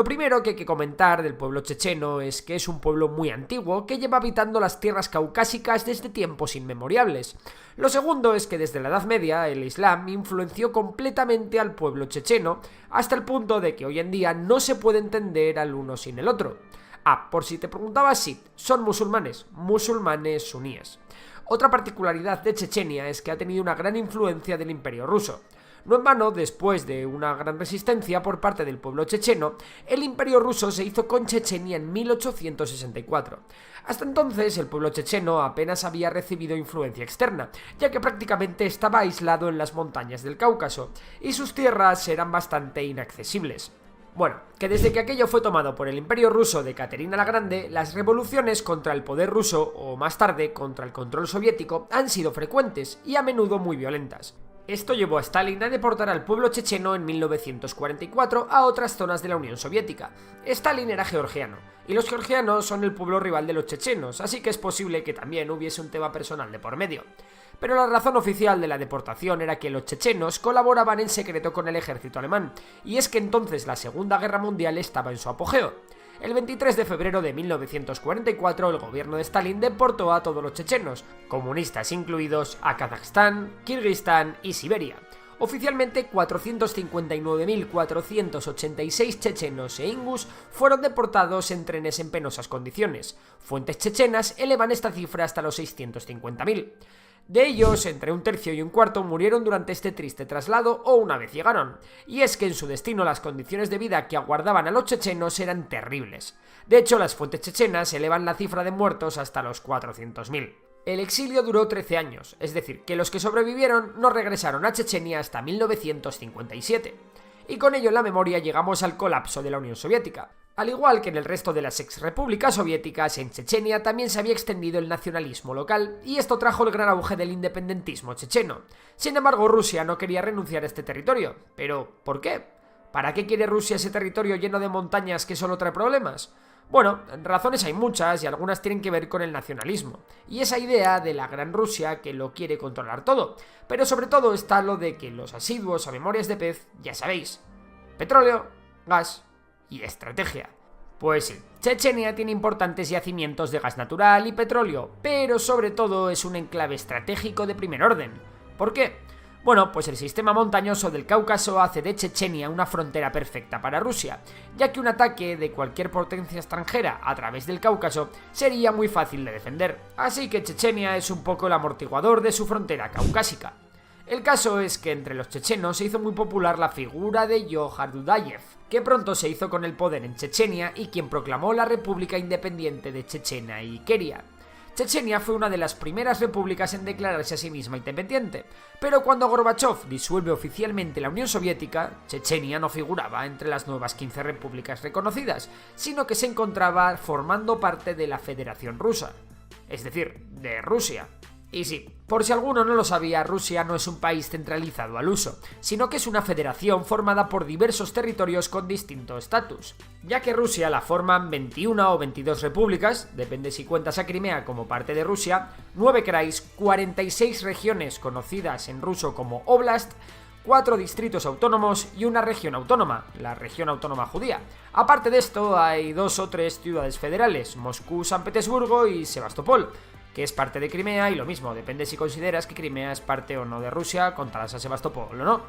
Lo primero que hay que comentar del pueblo checheno es que es un pueblo muy antiguo que lleva habitando las tierras caucásicas desde tiempos inmemoriales. Lo segundo es que desde la Edad Media el Islam influenció completamente al pueblo checheno hasta el punto de que hoy en día no se puede entender al uno sin el otro. Por si te preguntabas, sí, son musulmanes suníes. Otra particularidad de Chechenia es que ha tenido una gran influencia del Imperio ruso. No en vano, después de una gran resistencia por parte del pueblo checheno, el Imperio ruso se hizo con Chechenia en 1864. Hasta entonces, el pueblo checheno apenas había recibido influencia externa, ya que prácticamente estaba aislado en las montañas del Cáucaso, y sus tierras eran bastante inaccesibles. Bueno, que desde que aquello fue tomado por el Imperio ruso de Caterina la Grande, las revoluciones contra el poder ruso, o más tarde contra el control soviético, han sido frecuentes y a menudo muy violentas. Esto llevó a Stalin a deportar al pueblo checheno en 1944 a otras zonas de la Unión Soviética. Stalin era georgiano, y los georgianos son el pueblo rival de los chechenos, así que es posible que también hubiese un tema personal de por medio. Pero la razón oficial de la deportación era que los chechenos colaboraban en secreto con el ejército alemán, y es que entonces la Segunda Guerra Mundial estaba en su apogeo. El 23 de febrero de 1944 el gobierno de Stalin deportó a todos los chechenos, comunistas incluidos, a Kazajstán, Kirguistán y Siberia. Oficialmente 459.486 chechenos e ingus fueron deportados en trenes en penosas condiciones. Fuentes chechenas elevan esta cifra hasta los 650.000. De ellos, entre un tercio y un cuarto murieron durante este triste traslado o una vez llegaron, y es que en su destino las condiciones de vida que aguardaban a los chechenos eran terribles. De hecho, las fuentes chechenas elevan la cifra de muertos hasta los 400.000. El exilio duró 13 años, es decir, que los que sobrevivieron no regresaron a Chechenia hasta 1957. Y con ello en la memoria llegamos al colapso de la Unión Soviética. Al igual que en el resto de las exrepúblicas soviéticas, en Chechenia también se había extendido el nacionalismo local, y esto trajo el gran auge del independentismo checheno. Sin embargo, Rusia no quería renunciar a este territorio. ¿Pero por qué? ¿Para qué quiere Rusia ese territorio lleno de montañas que solo trae problemas? Bueno, razones hay muchas y algunas tienen que ver con el nacionalismo, y esa idea de la Gran Rusia que lo quiere controlar todo, pero sobre todo está lo de que los asiduos a Memorias de Pez, ya sabéis, petróleo, gas y estrategia. Pues sí, Chechenia tiene importantes yacimientos de gas natural y petróleo, pero sobre todo es un enclave estratégico de primer orden. ¿Por qué? Bueno, pues el sistema montañoso del Cáucaso hace de Chechenia una frontera perfecta para Rusia, ya que un ataque de cualquier potencia extranjera a través del Cáucaso sería muy fácil de defender, así que Chechenia es un poco el amortiguador de su frontera caucásica. El caso es que entre los chechenos se hizo muy popular la figura de Johar Dudayev, que pronto se hizo con el poder en Chechenia y quien proclamó la República Independiente de Chechenia y Keria. Chechenia fue una de las primeras repúblicas en declararse a sí misma independiente, pero cuando Gorbachov disuelve oficialmente la Unión Soviética, Chechenia no figuraba entre las nuevas 15 repúblicas reconocidas, sino que se encontraba formando parte de la Federación Rusa, es decir, de Rusia. Y sí, por si alguno no lo sabía, Rusia no es un país centralizado al uso, sino que es una federación formada por diversos territorios con distinto estatus, ya que Rusia la forman 21 o 22 repúblicas, depende si cuentas a Crimea como parte de Rusia, 9 krais, 46 regiones conocidas en ruso como oblast, 4 distritos autónomos y una región autónoma, la región autónoma judía. Aparte de esto, hay 2 o 3 ciudades federales, Moscú, San Petersburgo y Sebastopol, que es parte de Crimea, y lo mismo, depende si consideras que Crimea es parte o no de Rusia, contarás a Sebastopol o no.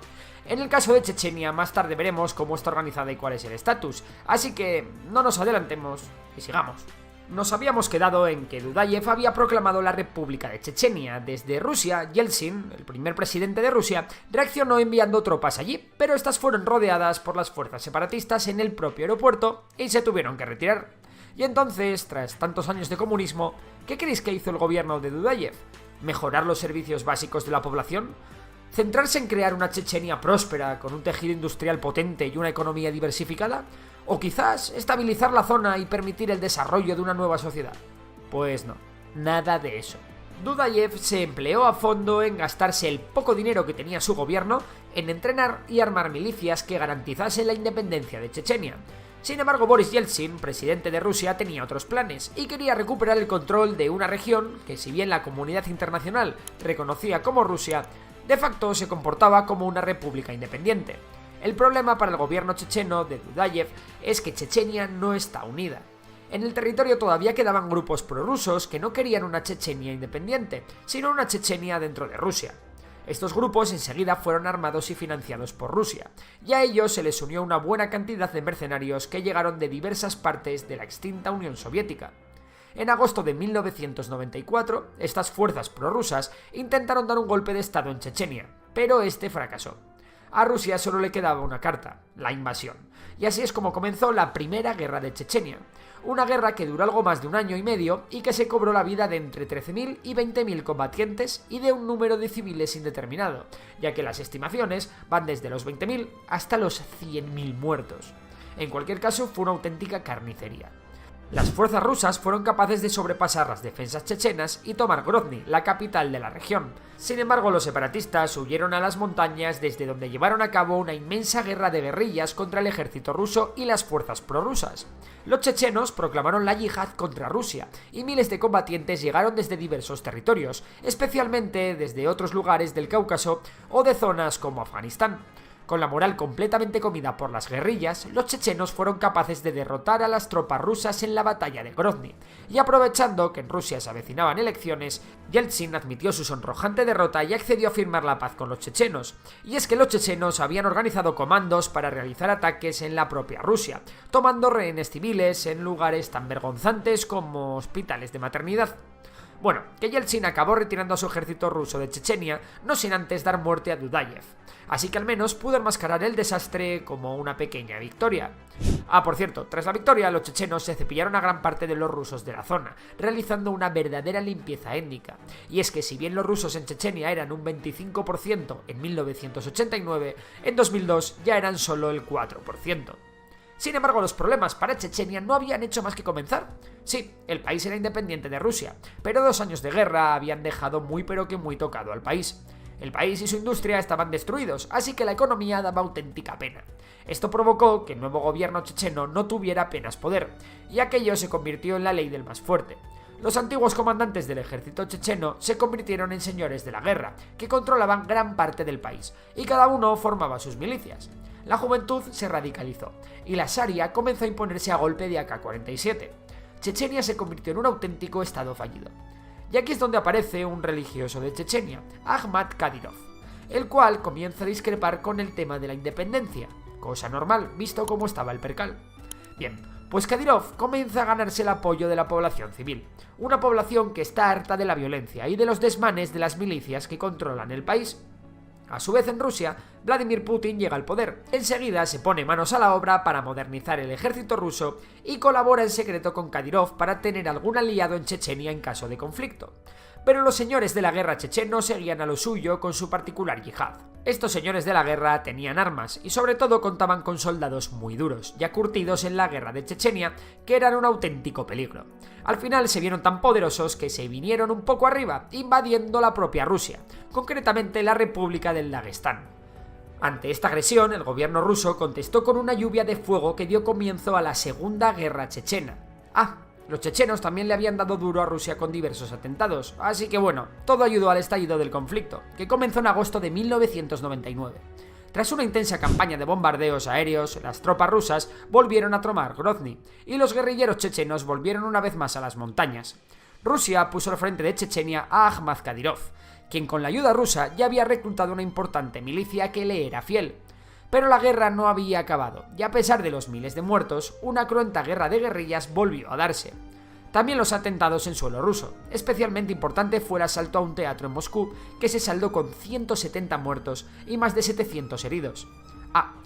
En el caso de Chechenia, más tarde veremos cómo está organizada y cuál es el estatus, así que no nos adelantemos y sigamos. Nos habíamos quedado en que Dudayev había proclamado la República de Chechenia. Desde Rusia, Yeltsin, el primer presidente de Rusia, reaccionó enviando tropas allí, pero estas fueron rodeadas por las fuerzas separatistas en el propio aeropuerto y se tuvieron que retirar. Y entonces, tras tantos años de comunismo, ¿qué creéis que hizo el gobierno de Dudayev? ¿Mejorar los servicios básicos de la población? ¿Centrarse en crear una Chechenia próspera, con un tejido industrial potente y una economía diversificada? ¿O quizás estabilizar la zona y permitir el desarrollo de una nueva sociedad? Pues no, nada de eso. Dudayev se empleó a fondo en gastarse el poco dinero que tenía su gobierno en entrenar y armar milicias que garantizasen la independencia de Chechenia. Sin embargo, Boris Yeltsin, presidente de Rusia, tenía otros planes y quería recuperar el control de una región que, si bien la comunidad internacional reconocía como Rusia, de facto se comportaba como una república independiente. El problema para el gobierno checheno de Dudayev es que Chechenia no está unida. En el territorio todavía quedaban grupos prorrusos que no querían una Chechenia independiente, sino una Chechenia dentro de Rusia. Estos grupos enseguida fueron armados y financiados por Rusia, y a ellos se les unió una buena cantidad de mercenarios que llegaron de diversas partes de la extinta Unión Soviética. En agosto de 1994, estas fuerzas prorrusas intentaron dar un golpe de estado en Chechenia, pero este fracasó. A Rusia solo le quedaba una carta, la invasión, y así es como comenzó la Primera Guerra de Chechenia, una guerra que duró algo más de 1 año y medio y que se cobró la vida de entre 13.000 y 20.000 combatientes y de un número de civiles indeterminado, ya que las estimaciones van desde los 20.000 hasta los 100.000 muertos. En cualquier caso, fue una auténtica carnicería. Las fuerzas rusas fueron capaces de sobrepasar las defensas chechenas y tomar Grozny, la capital de la región. Sin embargo, los separatistas huyeron a las montañas, desde donde llevaron a cabo una inmensa guerra de guerrillas contra el ejército ruso y las fuerzas prorrusas. Los chechenos proclamaron la yihad contra Rusia, y miles de combatientes llegaron desde diversos territorios, especialmente desde otros lugares del Cáucaso o de zonas como Afganistán. Con la moral completamente comida por las guerrillas, los chechenos fueron capaces de derrotar a las tropas rusas en la batalla de Grozny, y aprovechando que en Rusia se avecinaban elecciones, Yeltsin admitió su sonrojante derrota y accedió a firmar la paz con los chechenos. Y es que los chechenos habían organizado comandos para realizar ataques en la propia Rusia, tomando rehenes civiles en lugares tan vergonzantes como hospitales de maternidad. Bueno, que Yeltsin acabó retirando a su ejército ruso de Chechenia, no sin antes dar muerte a Dudayev, así que al menos pudo enmascarar el desastre como una pequeña victoria. Por cierto, tras la victoria, los chechenos se cepillaron a gran parte de los rusos de la zona, realizando una verdadera limpieza étnica. Y es que si bien los rusos en Chechenia eran un 25% en 1989, en 2002 ya eran solo el 4%. Sin embargo, los problemas para Chechenia no habían hecho más que comenzar. Sí, el país era independiente de Rusia, pero 2 años de guerra habían dejado muy pero que muy tocado al país. El país y su industria estaban destruidos, así que la economía daba auténtica pena. Esto provocó que el nuevo gobierno checheno no tuviera apenas poder, y aquello se convirtió en la ley del más fuerte. Los antiguos comandantes del ejército checheno se convirtieron en señores de la guerra, que controlaban gran parte del país, y cada uno formaba sus milicias. La juventud se radicalizó, y la Sharia comenzó a imponerse a golpe de AK-47. Chechenia se convirtió en un auténtico estado fallido. Y aquí es donde aparece un religioso de Chechenia, Ahmad Kadyrov, el cual comienza a discrepar con el tema de la independencia, cosa normal, visto cómo estaba el percal. Bien, pues Kadyrov comienza a ganarse el apoyo de la población civil, una población que está harta de la violencia y de los desmanes de las milicias que controlan el país. A su vez, en Rusia, Vladimir Putin llega al poder. Enseguida se pone manos a la obra para modernizar el ejército ruso y colabora en secreto con Kadyrov para tener algún aliado en Chechenia en caso de conflicto. Pero los señores de la guerra chechenos seguían a lo suyo con su particular yihad. Estos señores de la guerra tenían armas y sobre todo contaban con soldados muy duros, ya curtidos en la guerra de Chechenia, que eran un auténtico peligro. Al final se vieron tan poderosos que se vinieron un poco arriba, invadiendo la propia Rusia, concretamente la República del Daguestán. Ante esta agresión, el gobierno ruso contestó con una lluvia de fuego que dio comienzo a la Segunda Guerra Chechena. Los chechenos también le habían dado duro a Rusia con diversos atentados, así que bueno, todo ayudó al estallido del conflicto, que comenzó en agosto de 1999. Tras una intensa campaña de bombardeos aéreos, las tropas rusas volvieron a tomar Grozny, y los guerrilleros chechenos volvieron una vez más a las montañas. Rusia puso al frente de Chechenia a Ahmad Kadyrov, quien con la ayuda rusa ya había reclutado una importante milicia que le era fiel. Pero la guerra no había acabado, y a pesar de los miles de muertos, una cruenta guerra de guerrillas volvió a darse. También los atentados en suelo ruso. Especialmente importante fue el asalto a un teatro en Moscú, que se saldó con 170 muertos y más de 700 heridos.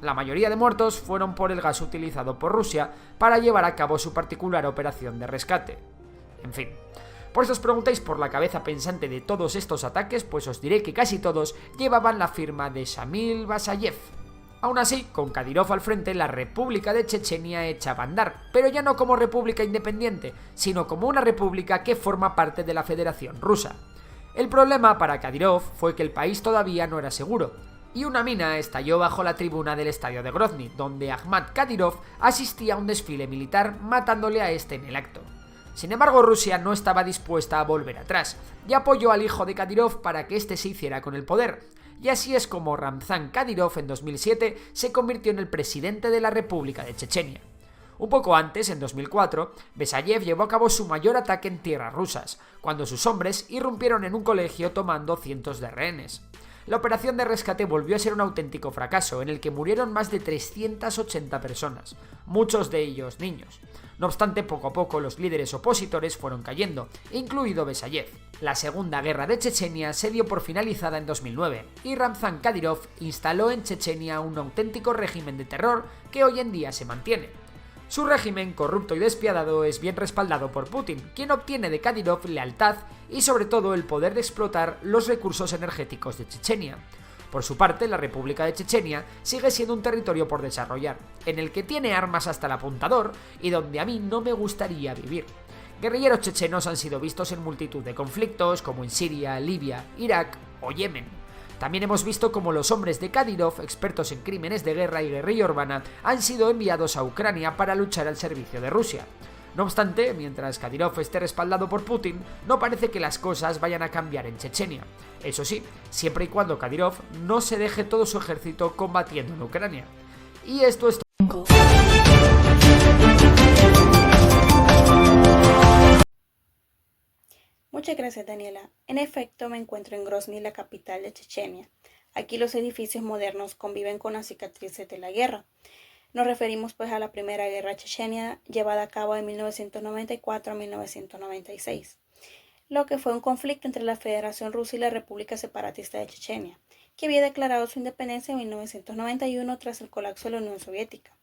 La mayoría de muertos fueron por el gas utilizado por Rusia para llevar a cabo su particular operación de rescate. En fin. Por si os preguntáis por la cabeza pensante de todos estos ataques, pues os diré que casi todos llevaban la firma de Shamil Basayev. Aún así, con Kadyrov al frente, la República de Chechenia echaba a andar, pero ya no como república independiente, sino como una república que forma parte de la Federación Rusa. El problema para Kadyrov fue que el país todavía no era seguro, y una mina estalló bajo la tribuna del estadio de Grozny, donde Ahmad Kadyrov asistía a un desfile militar matándole a este en el acto. Sin embargo, Rusia no estaba dispuesta a volver atrás, y apoyó al hijo de Kadyrov para que éste se hiciera con el poder. y así es como Ramzan Kadyrov en 2007 se convirtió en el presidente de la República de Chechenia. Un poco antes, en 2004, Besayev llevó a cabo su mayor ataque en tierras rusas, cuando sus hombres irrumpieron en un colegio tomando cientos de rehenes. La operación de rescate volvió a ser un auténtico fracaso, en el que murieron más de 380 personas, muchos de ellos niños. No obstante, poco a poco los líderes opositores fueron cayendo, incluido Besayev. La Segunda Guerra de Chechenia se dio por finalizada en 2009 y Ramzan Kadyrov instaló en Chechenia un auténtico régimen de terror que hoy en día se mantiene. Su régimen, corrupto y despiadado, es bien respaldado por Putin, quien obtiene de Kadyrov lealtad y sobre todo el poder de explotar los recursos energéticos de Chechenia. Por su parte, la República de Chechenia sigue siendo un territorio por desarrollar, en el que tiene armas hasta el apuntador y donde a mí no me gustaría vivir. Guerrilleros chechenos han sido vistos en multitud de conflictos, como en Siria, Libia, Irak o Yemen. También hemos visto cómo los hombres de Kadyrov, expertos en crímenes de guerra y guerrilla urbana, han sido enviados a Ucrania para luchar al servicio de Rusia. No obstante, mientras Kadyrov esté respaldado por Putin, no parece que las cosas vayan a cambiar en Chechenia. Eso sí, siempre y cuando Kadyrov no se deje todo su ejército combatiendo en Ucrania. Y esto es todo. Muchas gracias, Daniela. En efecto, me encuentro en Grozny, la capital de Chechenia. Aquí los edificios modernos conviven con las cicatrices de la guerra. Nos referimos pues a la primera guerra chechenia llevada a cabo de 1994 a 1996, lo que fue un conflicto entre la Federación Rusa y la República Separatista de Chechenia, que había declarado su independencia en 1991 tras el colapso de la Unión Soviética.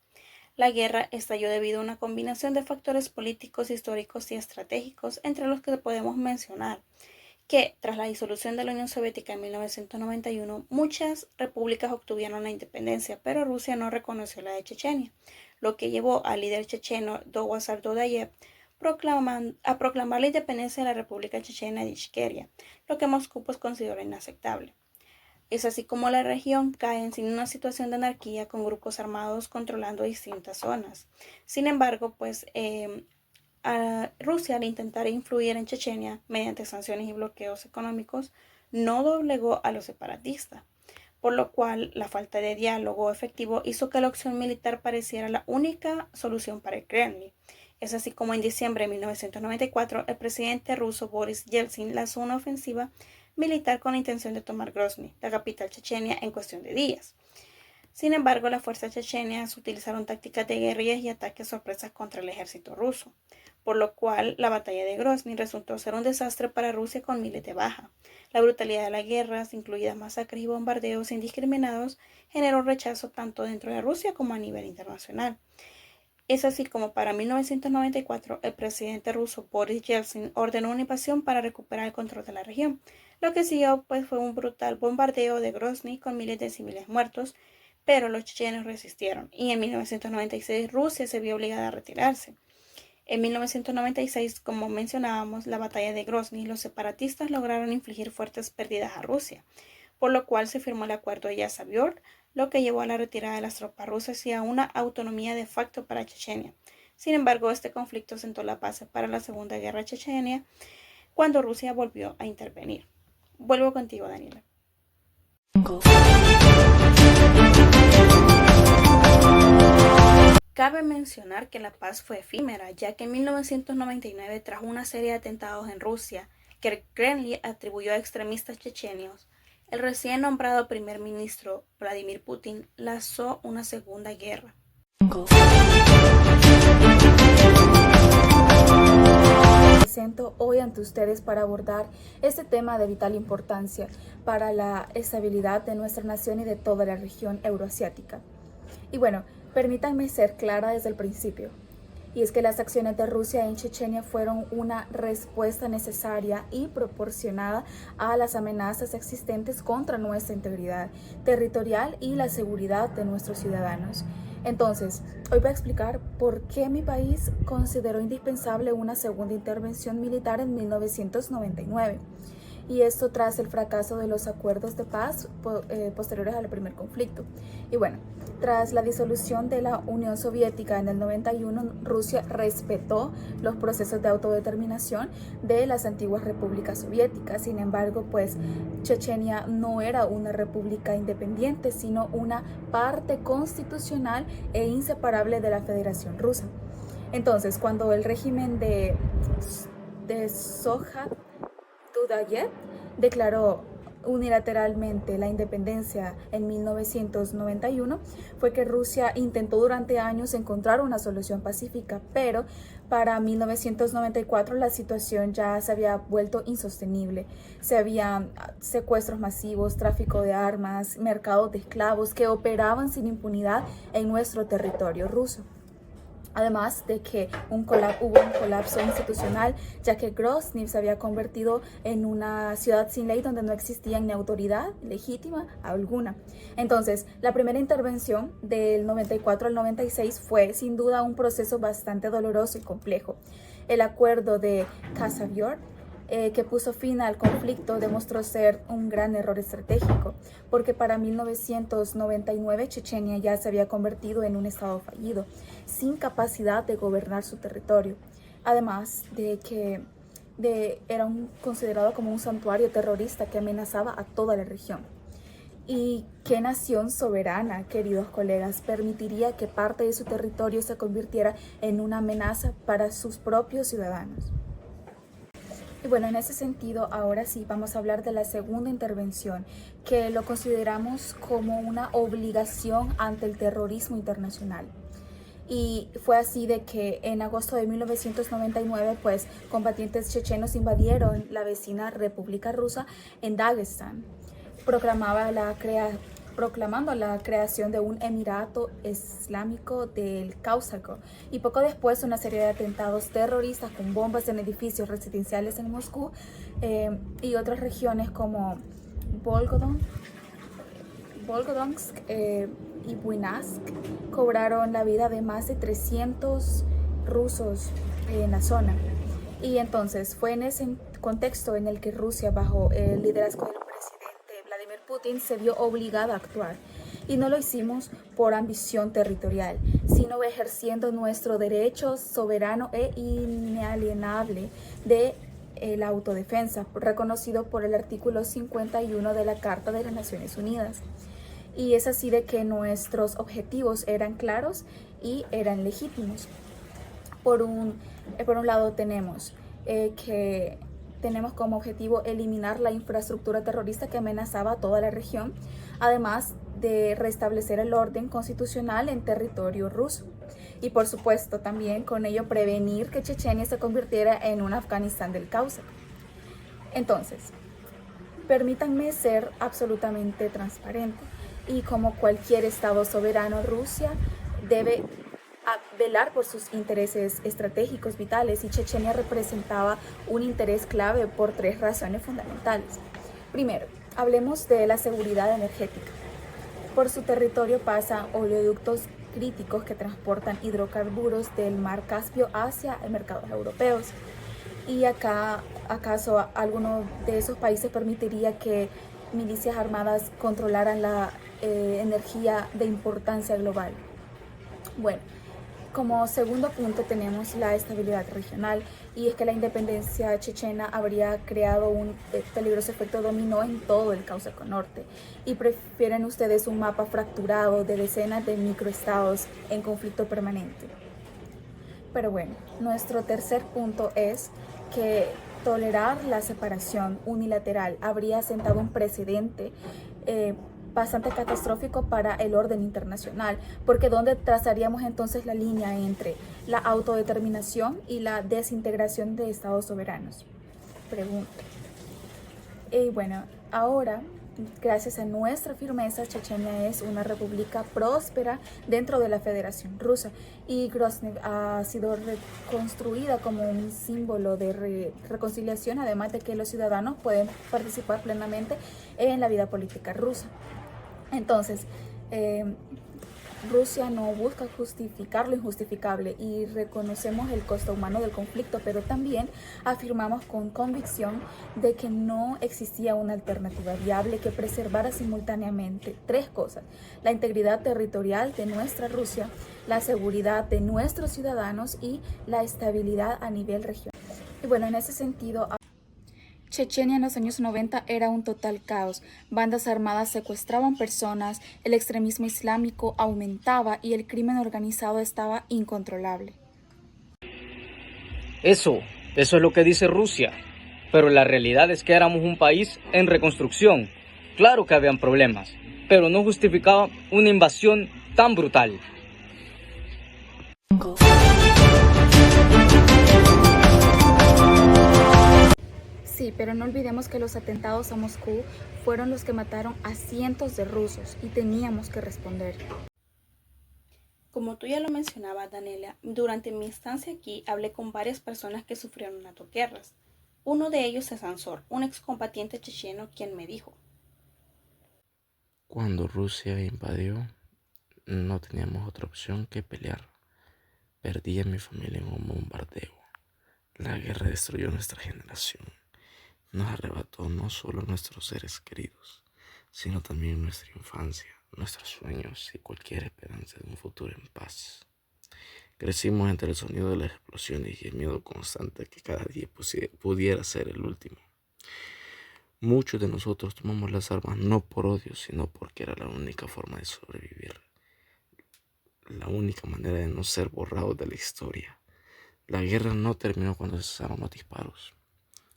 La guerra estalló debido a una combinación de factores políticos, históricos y estratégicos, entre los que podemos mencionar que, tras la disolución de la Unión Soviética en 1991, muchas repúblicas obtuvieron la independencia, pero Rusia no reconoció la de Chechenia, lo que llevó al líder checheno Dogazar Dodayev a proclamar la independencia de la República Chechena de Ichkeria, lo que Moscú pues consideró inaceptable. Es así como la región cae en una situación de anarquía con grupos armados controlando distintas zonas. Sin embargo, a Rusia, al intentar influir en Chechenia mediante sanciones y bloqueos económicos, no doblegó a los separatistas, por lo cual la falta de diálogo efectivo hizo que la opción militar pareciera la única solución para el Kremlin. Es así como en diciembre de 1994 el presidente ruso Boris Yeltsin lanzó una ofensiva militar con la intención de tomar Grozny, la capital chechenia, en cuestión de días. Sin embargo, las fuerzas chechenias utilizaron tácticas de guerrillas y ataques sorpresas contra el ejército ruso, por lo cual la batalla de Grozny resultó ser un desastre para Rusia con miles de bajas. La brutalidad de las guerras, incluidas masacres y bombardeos indiscriminados, generó rechazo tanto dentro de Rusia como a nivel internacional. Es así como para 1994 el presidente ruso Boris Yeltsin ordenó una invasión para recuperar el control de la región. Lo que siguió fue un brutal bombardeo de Grozny con miles de civiles muertos, pero los chechenos resistieron y en 1996 Rusia se vio obligada a retirarse. En 1996, como mencionábamos, la batalla de Grozny, los separatistas lograron infligir fuertes pérdidas a Rusia, por lo cual se firmó el acuerdo de Yasna-Gora, lo que llevó a la retirada de las tropas rusas y a una autonomía de facto para Chechenia. Sin embargo, este conflicto sentó la base para la Segunda Guerra Chechenia, cuando Rusia volvió a intervenir. Vuelvo contigo, Daniela. Cabe mencionar que la paz fue efímera, ya que en 1999, tras una serie de atentados en Rusia que el Kremlin atribuyó a extremistas chechenios, el recién nombrado primer ministro Vladimir Putin lanzó una segunda guerra. Presento hoy ante ustedes para abordar este tema de vital importancia para la estabilidad de nuestra nación y de toda la región euroasiática. Y bueno, permítanme ser clara desde el principio. Y es que las acciones de Rusia en Chechenia fueron una respuesta necesaria y proporcionada a las amenazas existentes contra nuestra integridad territorial y la seguridad de nuestros ciudadanos. Entonces, hoy voy a explicar por qué mi país consideró indispensable una segunda intervención militar en 1999. y esto tras el fracaso de los acuerdos de paz posteriores al primer conflicto. Y bueno, tras la disolución de la Unión Soviética en el 91, Rusia respetó los procesos de autodeterminación de las antiguas repúblicas soviéticas. Sin embargo, pues Chechenia no era una república independiente, sino una parte constitucional e inseparable de la Federación Rusa. Entonces, cuando el régimen de Sojat Dudayev declaró unilateralmente la independencia en 1991, fue que Rusia intentó durante años encontrar una solución pacífica, pero para 1994 la situación ya se había vuelto insostenible. Se habían secuestros masivos, tráfico de armas, mercados de esclavos que operaban sin impunidad en nuestro territorio ruso. Además de que hubo un colapso institucional, ya que Grozny se había convertido en una ciudad sin ley donde no existía ni autoridad legítima alguna. Entonces, la primera intervención del 94 al 96 fue sin duda un proceso bastante doloroso y complejo. El acuerdo de Khasavyurt, que puso fin al conflicto, demostró ser un gran error estratégico, porque para 1999 Chechenia ya se había convertido en un estado fallido, sin capacidad de gobernar su territorio, además de que era considerado como un santuario terrorista que amenazaba a toda la región. ¿Y qué nación soberana, queridos colegas, permitiría que parte de su territorio se convirtiera en una amenaza para sus propios ciudadanos? Y bueno, en ese sentido, ahora sí vamos a hablar de la segunda intervención, que lo consideramos como una obligación ante el terrorismo internacional. Y fue así de que en agosto de 1999, pues, combatientes chechenos invadieron la vecina República Rusa en Daguestán, proclamando la creación de un emirato islámico del Cáucaso, y poco después una serie de atentados terroristas con bombas en edificios residenciales en Moscú y otras regiones como Volgodonsk y Buyansk cobraron la vida de más de 300 rusos en la zona. Y entonces fue en ese contexto en el que Rusia, bajo el liderazgo del presidente Vladimir Putin, se vio obligada a actuar. Y no lo hicimos por ambición territorial, sino ejerciendo nuestro derecho soberano e inalienable de la autodefensa, reconocido por el artículo 51 de la Carta de las Naciones Unidas. Y es así de que nuestros objetivos eran claros y eran legítimos. Por un lado tenemos que tenemos como objetivo eliminar la infraestructura terrorista que amenazaba a toda la región, además de restablecer el orden constitucional en territorio ruso. Y por supuesto también con ello prevenir que Chechenia se convirtiera en un Afganistán del Cáucaso. Entonces, permítanme ser absolutamente transparente, y como cualquier estado soberano, Rusia debe velar por sus intereses estratégicos vitales, y Chechenia representaba un interés clave por 3 razones fundamentales. Primero, hablemos de la seguridad energética. Por su territorio pasan oleoductos críticos que transportan hidrocarburos del mar Caspio hacia mercados europeos. ¿Y acaso alguno de esos países permitiría que milicias armadas controlaran la energía de importancia global? Bueno, como segundo punto tenemos la estabilidad regional, y es que la independencia chechena habría creado un peligroso efecto dominó en todo el Cáucaso Norte, y prefieren ustedes un mapa fracturado de decenas de microestados en conflicto permanente. Pero bueno, nuestro tercer punto es que tolerar la separación unilateral habría sentado un precedente bastante catastrófico para el orden internacional, porque ¿dónde trazaríamos entonces la línea entre la autodeterminación y la desintegración de estados soberanos? Pregunto. Y bueno, ahora, gracias a nuestra firmeza, Chechenia es una república próspera dentro de la Federación Rusa, y Grozny ha sido reconstruida como un símbolo de reconciliación, además de que los ciudadanos pueden participar plenamente en la vida política rusa. Entonces, Rusia no busca justificar lo injustificable y reconocemos el costo humano del conflicto, pero también afirmamos con convicción de que no existía una alternativa viable que preservara simultáneamente tres cosas: la integridad territorial de nuestra Rusia, la seguridad de nuestros ciudadanos y la estabilidad a nivel regional. Y bueno, en ese sentido, Chechenia en los años 90 era un total caos. Bandas armadas secuestraban personas, el extremismo islámico aumentaba y el crimen organizado estaba incontrolable. Eso es lo que dice Rusia, pero la realidad es que éramos un país en reconstrucción. Claro que habían problemas, pero no justificaba una invasión tan brutal. Sí, pero no olvidemos que los atentados a Moscú fueron los que mataron a cientos de rusos y teníamos que responder. Como tú ya lo mencionabas, Daniela, durante mi estancia aquí hablé con varias personas que sufrieron guerras. Uno de ellos es Ansor, un excombatiente checheno, quien me dijo: Cuando Rusia invadió, no teníamos otra opción que pelear. Perdí a mi familia en un bombardeo. La guerra destruyó nuestra generación. Nos arrebató no solo nuestros seres queridos, sino también nuestra infancia, nuestros sueños y cualquier esperanza de un futuro en paz. Crecimos entre el sonido de las explosiones y el miedo constante que cada día pudiera ser el último. Muchos de nosotros tomamos las armas no por odio, sino porque era la única forma de sobrevivir. La única manera de no ser borrados de la historia. La guerra no terminó cuando cesaron los disparos.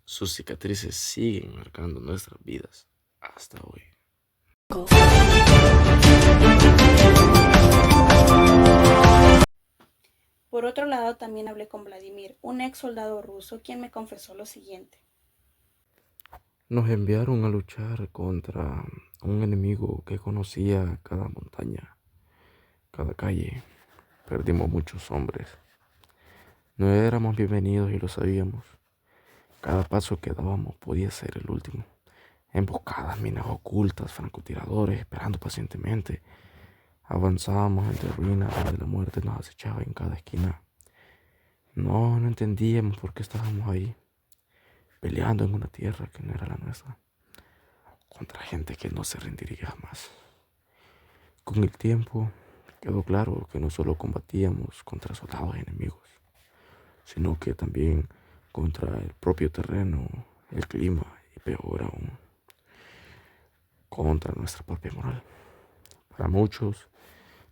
Sus cicatrices siguen marcando nuestras vidas hasta hoy. Por otro lado, también hablé con Vladimir, un ex soldado ruso, quien me confesó lo siguiente: Nos enviaron a luchar contra un enemigo que conocía cada montaña, cada calle. Perdimos muchos hombres. No éramos bienvenidos y lo sabíamos. Cada paso que dábamos podía ser el último. Emboscadas, minas ocultas, francotiradores, esperando pacientemente. Avanzábamos entre ruinas donde la muerte nos acechaba en cada esquina. No entendíamos por qué estábamos ahí, peleando en una tierra que no era la nuestra, contra gente que no se rendiría jamás. Con el tiempo quedó claro que no solo combatíamos contra soldados enemigos, sino que también contra el propio terreno, el clima y peor aún, contra nuestra propia moral. Para muchos,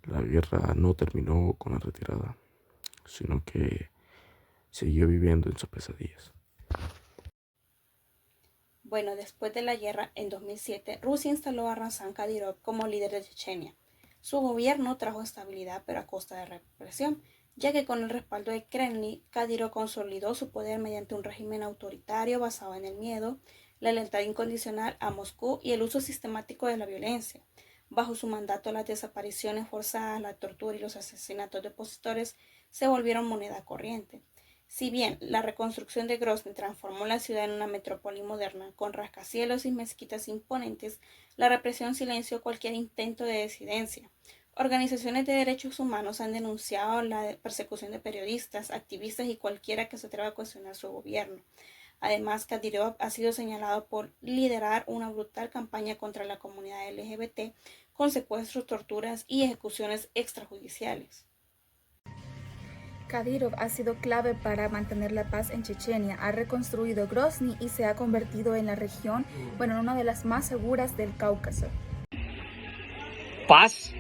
la guerra no terminó con la retirada, sino que siguió viviendo en sus pesadillas. Bueno, después de la guerra, en 2007, Rusia instaló a Ramzan Kadyrov como líder de Chechenia. Su gobierno trajo estabilidad, pero a costa de represión, ya que con el respaldo de Kremlin, Kadyrov consolidó su poder mediante un régimen autoritario basado en el miedo, la lealtad incondicional a Moscú y el uso sistemático de la violencia. Bajo su mandato, las desapariciones forzadas, la tortura y los asesinatos de opositores se volvieron moneda corriente. Si bien la reconstrucción de Grozny transformó la ciudad en una metrópoli moderna con rascacielos y mezquitas imponentes, la represión silenció cualquier intento de disidencia. Organizaciones de derechos humanos han denunciado la persecución de periodistas, activistas y cualquiera que se atreva a cuestionar su gobierno. Además, Kadyrov ha sido señalado por liderar una brutal campaña contra la comunidad LGBT con secuestros, torturas y ejecuciones extrajudiciales. Kadyrov ha sido clave para mantener la paz en Chechenia, ha reconstruido Grozny y se ha convertido en la región, en una de las más seguras del Cáucaso. ¿Paz?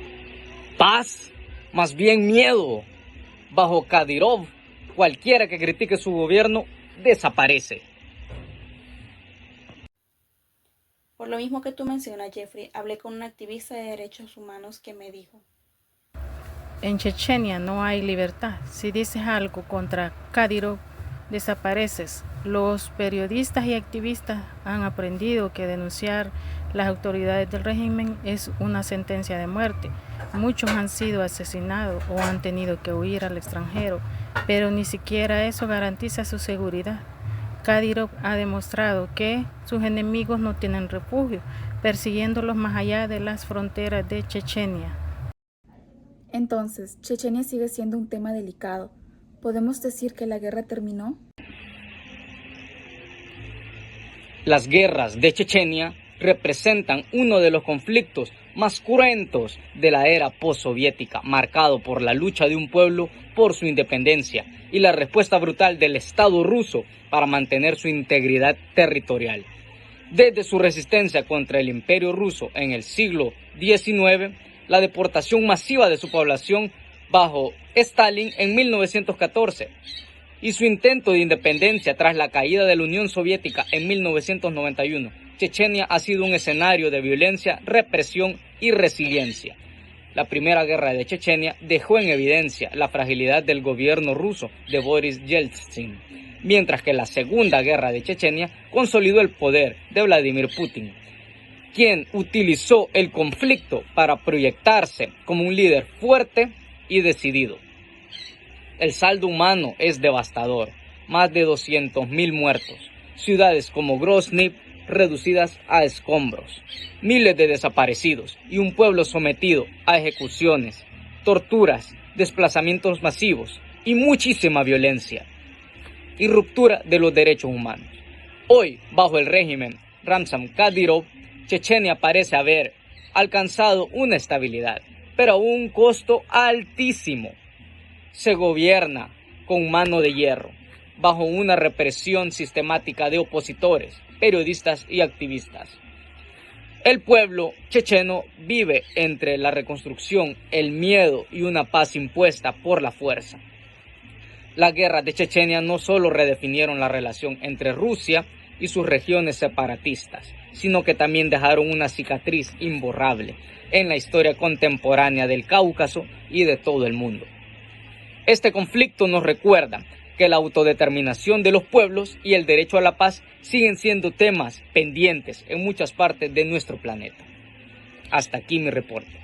Paz, más bien miedo. Bajo Kadyrov, cualquiera que critique su gobierno desaparece. Por lo mismo que tú mencionas, Jeffrey, hablé con un activista de derechos humanos que me dijo: en Chechenia no hay libertad. Si dices algo contra Kadyrov, desapareces. Los periodistas y activistas han aprendido que denunciar las autoridades del régimen es una sentencia de muerte. Muchos han sido asesinados o han tenido que huir al extranjero, pero ni siquiera eso garantiza su seguridad. Kadyrov ha demostrado que sus enemigos no tienen refugio, persiguiéndolos más allá de las fronteras de Chechenia. Entonces, Chechenia sigue siendo un tema delicado. ¿Podemos decir que la guerra terminó? Las guerras de Chechenia representan uno de los conflictos más cruentos de la era postsoviética, marcado por la lucha de un pueblo por su independencia y la respuesta brutal del Estado ruso para mantener su integridad territorial. Desde su resistencia contra el Imperio ruso en el siglo XIX, la deportación masiva de su población bajo Stalin en 1914 y su intento de independencia tras la caída de la Unión Soviética en 1991, Chechenia ha sido un escenario de violencia, represión y resiliencia. La Primera Guerra de Chechenia dejó en evidencia la fragilidad del gobierno ruso de Boris Yeltsin, mientras que la Segunda Guerra de Chechenia consolidó el poder de Vladimir Putin, quien utilizó el conflicto para proyectarse como un líder fuerte y decidido. El saldo humano es devastador, más de 200.000 muertos, ciudades como Grozny reducidas a escombros, miles de desaparecidos y un pueblo sometido a ejecuciones, torturas, desplazamientos masivos y muchísima violencia y ruptura de los derechos humanos. Hoy, bajo el régimen Ramzan Kadyrov, Chechenia parece haber alcanzado una estabilidad, pero a un costo altísimo. Se gobierna con mano de hierro, bajo una represión sistemática de opositores, periodistas y activistas. El pueblo checheno vive entre la reconstrucción, el miedo y una paz impuesta por la fuerza. Las guerras de Chechenia no solo redefinieron la relación entre Rusia y sus regiones separatistas, sino que también dejaron una cicatriz imborrable en la historia contemporánea del Cáucaso y de todo el mundo. Este conflicto nos recuerda que la autodeterminación de los pueblos y el derecho a la paz siguen siendo temas pendientes en muchas partes de nuestro planeta. Hasta aquí mi reporte.